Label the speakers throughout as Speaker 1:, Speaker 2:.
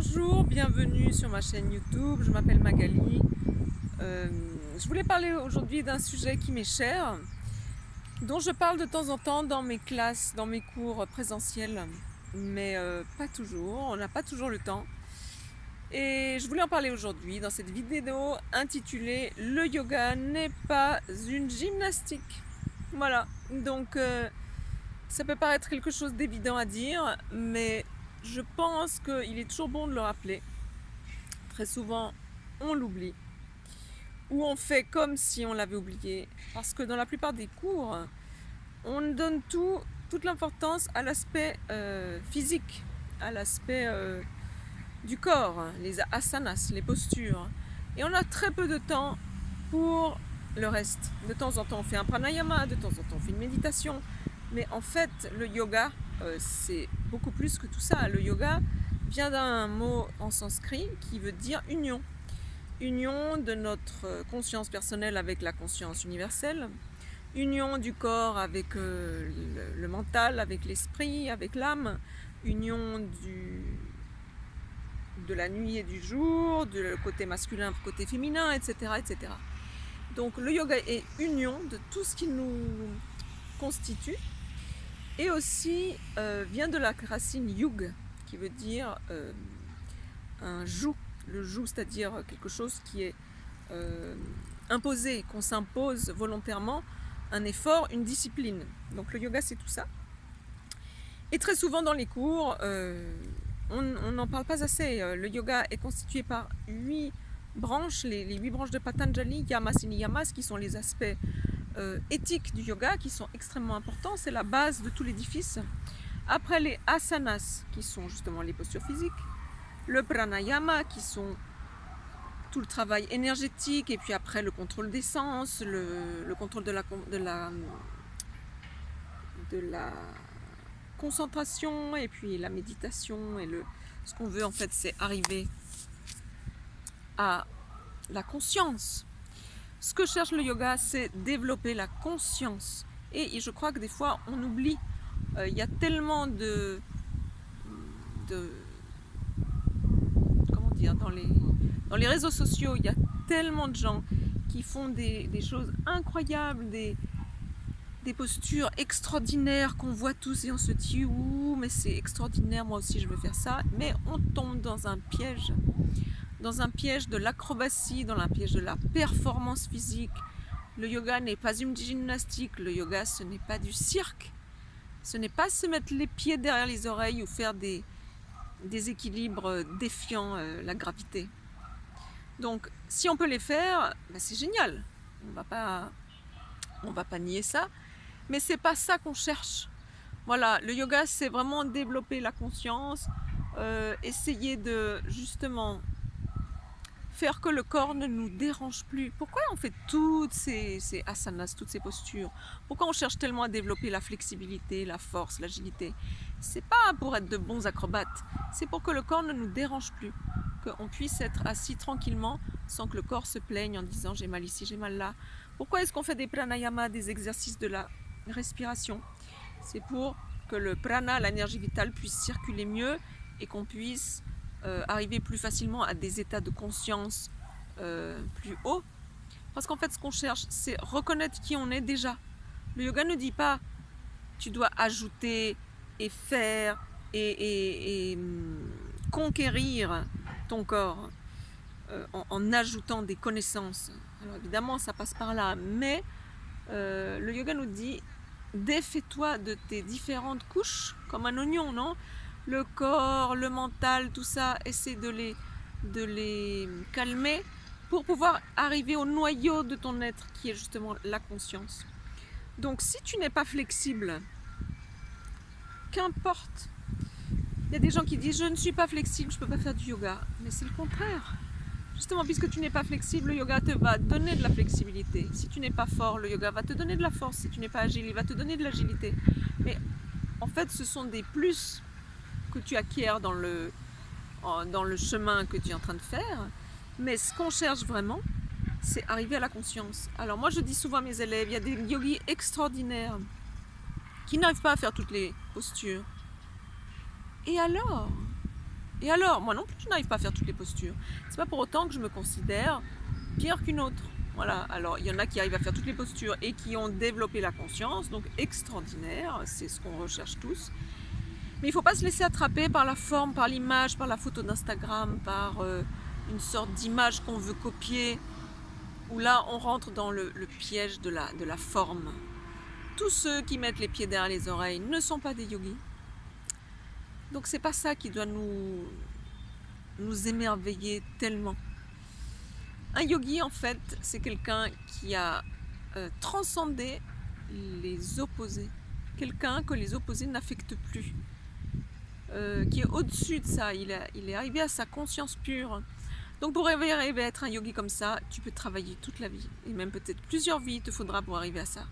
Speaker 1: Bonjour, bienvenue sur ma chaîne YouTube, je m'appelle Magali. Je voulais parler aujourd'hui d'un sujet qui m'est cher, dont je parle de temps en temps dans mes classes, dans mes cours présentiels, mais pas toujours, on n'a pas toujours le temps. Et je voulais en parler aujourd'hui dans cette vidéo intitulée Le yoga n'est pas une gymnastique. Voilà, donc ça peut paraître quelque chose d'évident à dire, mais je pense qu'il est toujours bon de le rappeler. Très souvent, on l'oublie, ou on fait comme si on l'avait oublié, parce que dans la plupart des cours, on donne toute l'importance à l'aspect physique, à l'aspect du corps, les asanas, les postures, et on a très peu de temps pour le reste. De temps en temps, on fait un pranayama, de temps en temps, on fait une méditation, mais en fait, le yoga, c'est beaucoup plus que tout ça. Le yoga vient d'un mot en sanskrit qui veut dire union. Union de notre conscience personnelle avec la conscience universelle, union du corps avec le mental, avec l'esprit, avec l'âme, union de la nuit et du jour, du côté masculin, côté féminin, etc., etc. Donc le yoga est union de tout ce qui nous constitue, et aussi vient de la racine yug, qui veut dire un joug. Le joug, c'est-à-dire quelque chose qui est imposé, qu'on s'impose volontairement, un effort, une discipline. Donc le yoga, c'est tout ça. Et très souvent dans les cours, on n'en parle pas assez. Le yoga est constitué par 8 branches, les 8 branches de Patanjali, yamas et niyamas, qui sont les aspects éthiques du yoga, qui sont extrêmement importants. C'est la base de tout l'édifice. Après, les asanas, qui sont justement les postures physiques. Le pranayama, qui sont tout le travail énergétique, et puis après le contrôle des sens, le contrôle de la concentration, et puis la méditation, et ce qu'on veut en fait, c'est arriver à la conscience. Ce que cherche le yoga, c'est développer la conscience. Et je crois que des fois, on oublie. Il y a tellement comment dire, dans les réseaux sociaux, il y a tellement de gens qui font des choses incroyables, des postures extraordinaires qu'on voit tous, et on se dit ouh, mais c'est extraordinaire, moi aussi je veux faire ça. Mais on tombe dans un piège de l'acrobatie, dans un piège de la performance physique. Le yoga n'est pas une gymnastique, le yoga ce n'est pas du cirque, ce n'est pas se mettre les pieds derrière les oreilles ou faire des équilibres défiant la gravité. Donc si on peut les faire, ben c'est génial, on va pas nier ça, mais c'est pas ça qu'on cherche. Voilà, le yoga c'est vraiment développer la conscience, essayer de justement faire que le corps ne nous dérange plus. Pourquoi on fait toutes ces asanas, toutes ces postures? Pourquoi on cherche tellement à développer la flexibilité, la force, l'agilité? C'est pas pour être de bons acrobates, c'est pour que le corps ne nous dérange plus, qu'on puisse être assis tranquillement sans que le corps se plaigne en disant j'ai mal ici, j'ai mal là. Pourquoi est-ce qu'on fait des pranayama, des exercices de la respiration? C'est pour que le prana, l'énergie vitale, puisse circuler mieux et qu'on puisse arriver plus facilement à des états de conscience plus hauts. Parce qu'en fait, ce qu'on cherche, c'est reconnaître qui on est déjà. Le yoga ne dit pas tu dois ajouter et faire et conquérir ton corps en ajoutant des connaissances. Alors évidemment, ça passe par là, mais le yoga nous dit défais-toi de tes différentes couches, comme un oignon, non? Le corps, le mental, tout ça, essaie de les calmer pour pouvoir arriver au noyau de ton être, qui est justement la conscience. Donc si tu n'es pas flexible, qu'importe. Il y a des gens qui disent je ne suis pas flexible, je ne peux pas faire du yoga. Mais c'est le contraire. Justement, puisque tu n'es pas flexible, le yoga te va donner de la flexibilité. Si tu n'es pas fort, le yoga va te donner de la force. Si tu n'es pas agile, il va te donner de l'agilité. Mais en fait, ce sont des plus que tu acquiers dans le chemin que tu es en train de faire. Mais ce qu'on cherche vraiment, c'est arriver à la conscience. Alors moi, je dis souvent à mes élèves, il y a des yogis extraordinaires qui n'arrivent pas à faire toutes les postures. Et alors, Et alors, moi non plus, je n'arrive pas à faire toutes les postures. C'est pas pour autant que je me considère pire qu'une autre. Voilà, alors il y en a qui arrivent à faire toutes les postures et qui ont développé la conscience, donc extraordinaire, c'est ce qu'on recherche tous. Mais il ne faut pas se laisser attraper par la forme, par l'image, par la photo d'Instagram, par une sorte d'image qu'on veut copier, où là on rentre dans le piège de la forme. Tous ceux qui mettent les pieds derrière les oreilles ne sont pas des yogis. Donc c'est pas ça qui doit nous émerveiller tellement. Un yogi, en fait, c'est quelqu'un qui a transcendé les opposés. Quelqu'un que les opposés n'affectent plus. Qui est au-dessus de ça. Il est arrivé à sa conscience pure. Donc pour arriver à être un yogi comme ça, tu peux travailler toute la vie. Et même peut-être plusieurs vies il te faudra pour arriver à ça.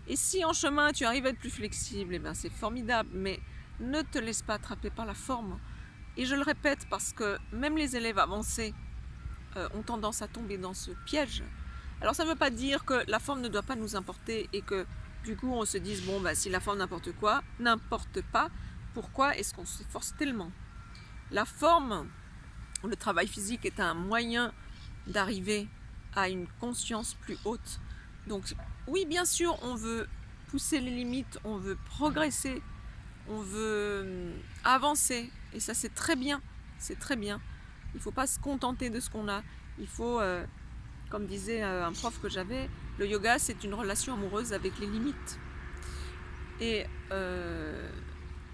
Speaker 1: Et si en chemin tu arrives à être plus flexible, eh bien c'est formidable. Mais ne te laisse pas attraper par la forme. Et je le répète parce que même les élèves avancés ont tendance à tomber dans ce piège. Alors ça ne veut pas dire que la forme ne doit pas nous importer et que du coup on se dise bon bah si la forme n'importe pas, pourquoi est-ce qu'on s'efforce tellement? La forme, le travail physique est un moyen d'arriver à une conscience plus haute. Donc oui, bien sûr, on veut pousser les limites, on veut progresser, on veut avancer. Et ça, c'est très bien. C'est très bien. Il ne faut pas se contenter de ce qu'on a. Il faut, comme disait un prof que j'avais, le yoga, c'est une relation amoureuse avec les limites. Et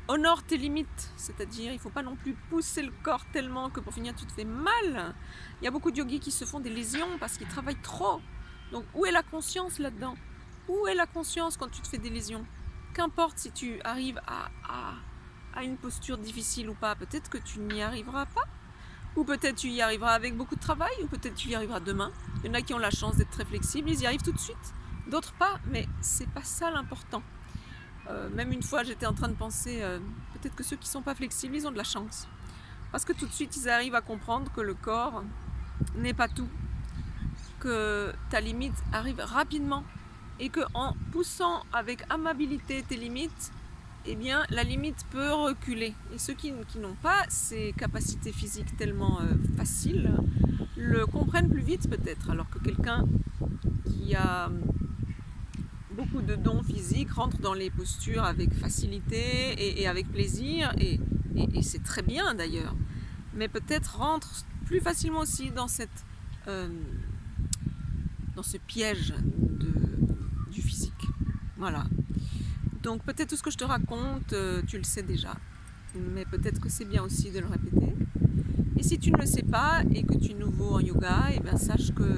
Speaker 1: honore tes limites, c'est-à-dire il ne faut pas non plus pousser le corps tellement que pour finir tu te fais mal. Il y a beaucoup de yogis qui se font des lésions parce qu'ils travaillent trop. Donc où est la conscience là-dedans? Où est la conscience quand tu te fais des lésions? Qu'importe si tu arrives à une posture difficile ou pas, peut-être que tu n'y arriveras pas. Ou peut-être tu y arriveras avec beaucoup de travail, ou peut-être tu y arriveras demain. Il y en a qui ont la chance d'être très flexibles, ils y arrivent tout de suite. D'autres pas, mais c'est pas ça l'important. Même une fois, j'étais en train de penser, peut-être que ceux qui ne sont pas flexibles, ils ont de la chance. Parce que tout de suite, ils arrivent à comprendre que le corps n'est pas tout. Que ta limite arrive rapidement. Et qu'en poussant avec amabilité tes limites, eh bien, la limite peut reculer. Et ceux qui n'ont pas ces capacités physiques tellement faciles, le comprennent plus vite peut-être. Alors que quelqu'un qui a beaucoup de dons physiques rentre dans les postures avec facilité et avec plaisir, et c'est très bien d'ailleurs, mais peut-être rentre plus facilement aussi dans ce piège du physique. Voilà. Donc peut-être tout ce que je te raconte, tu le sais déjà, mais peut-être que c'est bien aussi de le répéter. Et si tu ne le sais pas et que tu es nouveau en yoga, eh bien sache que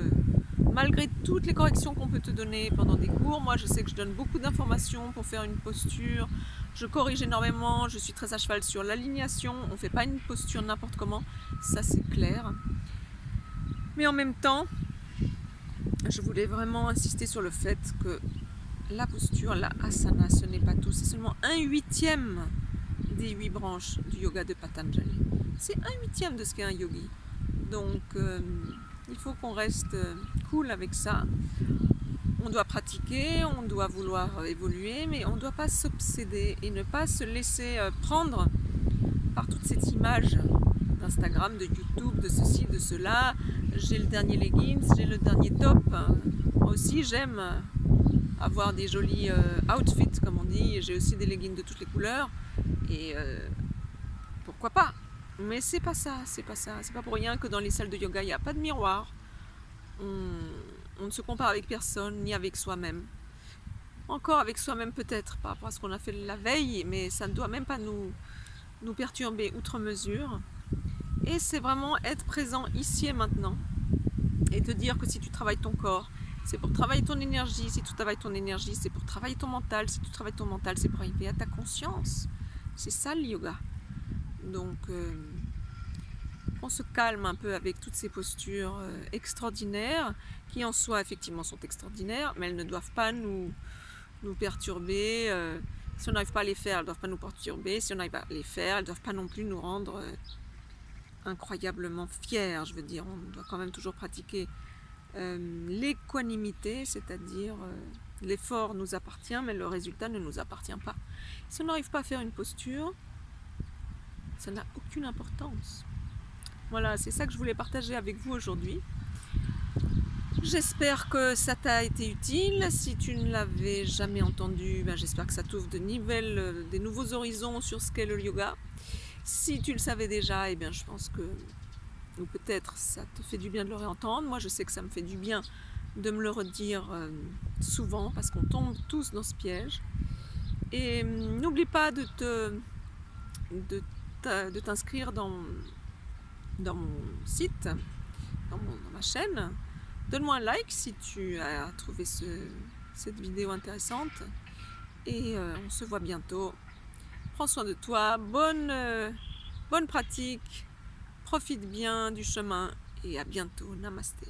Speaker 1: malgré toutes les corrections qu'on peut te donner pendant des cours, moi je sais que je donne beaucoup d'informations pour faire une posture, je corrige énormément, je suis très à cheval sur l'alignation, on ne fait pas une posture n'importe comment, ça c'est clair. Mais en même temps, je voulais vraiment insister sur le fait que la posture, la asana, ce n'est pas tout, c'est seulement 1/8 des 8 branches du yoga de Patanjali. C'est 1/8 de ce qu'est un yogi. Donc il faut qu'on reste cool avec ça. On doit pratiquer, on doit vouloir évoluer, mais on ne doit pas s'obséder et ne pas se laisser prendre par toute cette image d'Instagram, de YouTube, de ceci, de cela. J'ai le dernier leggings, j'ai le dernier top. Moi aussi j'aime avoir des jolis outfits, comme on dit. J'ai aussi des leggings de toutes les couleurs. Et pourquoi pas? Mais c'est pas ça, c'est pas ça. C'est pas pour rien que dans les salles de yoga, il n'y a pas de miroir. On ne se compare avec personne, ni avec soi-même. Encore avec soi-même peut-être, par rapport à ce qu'on a fait la veille, mais ça ne doit même pas nous perturber outre mesure. Et c'est vraiment être présent ici et maintenant. Et te dire que si tu travailles ton corps, c'est pour travailler ton énergie. Si tu travailles ton énergie, c'est pour travailler ton mental. Si tu travailles ton mental, c'est pour arriver à ta conscience. C'est ça le yoga. Donc, on se calme un peu avec toutes ces postures extraordinaires, qui en soi, effectivement, sont extraordinaires, mais elles ne doivent pas nous perturber. Si on n'arrive pas à les faire, elles ne doivent pas nous perturber. Si on n'arrive pas à les faire, elles ne doivent pas non plus nous rendre incroyablement fiers. Je veux dire, on doit quand même toujours pratiquer l'équanimité, c'est-à-dire l'effort nous appartient, mais le résultat ne nous appartient pas. Si on n'arrive pas à faire une posture, ça n'a aucune importance. Voilà, c'est ça que je voulais partager avec vous aujourd'hui. J'espère que ça t'a été utile. Si tu ne l'avais jamais entendu, ben j'espère que ça t'ouvre des nouveaux horizons sur ce qu'est le yoga. Si tu le savais déjà, eh bien je pense que, ou peut-être ça te fait du bien de le réentendre. Moi je sais que ça me fait du bien de me le redire souvent parce qu'on tombe tous dans ce piège. Et n'oublie pas de t'inscrire dans mon site, dans ma chaîne. Donne-moi un like si tu as trouvé cette vidéo intéressante. Et on se voit bientôt. Prends soin de toi, bonne pratique, profite bien du chemin et à bientôt. Namasté.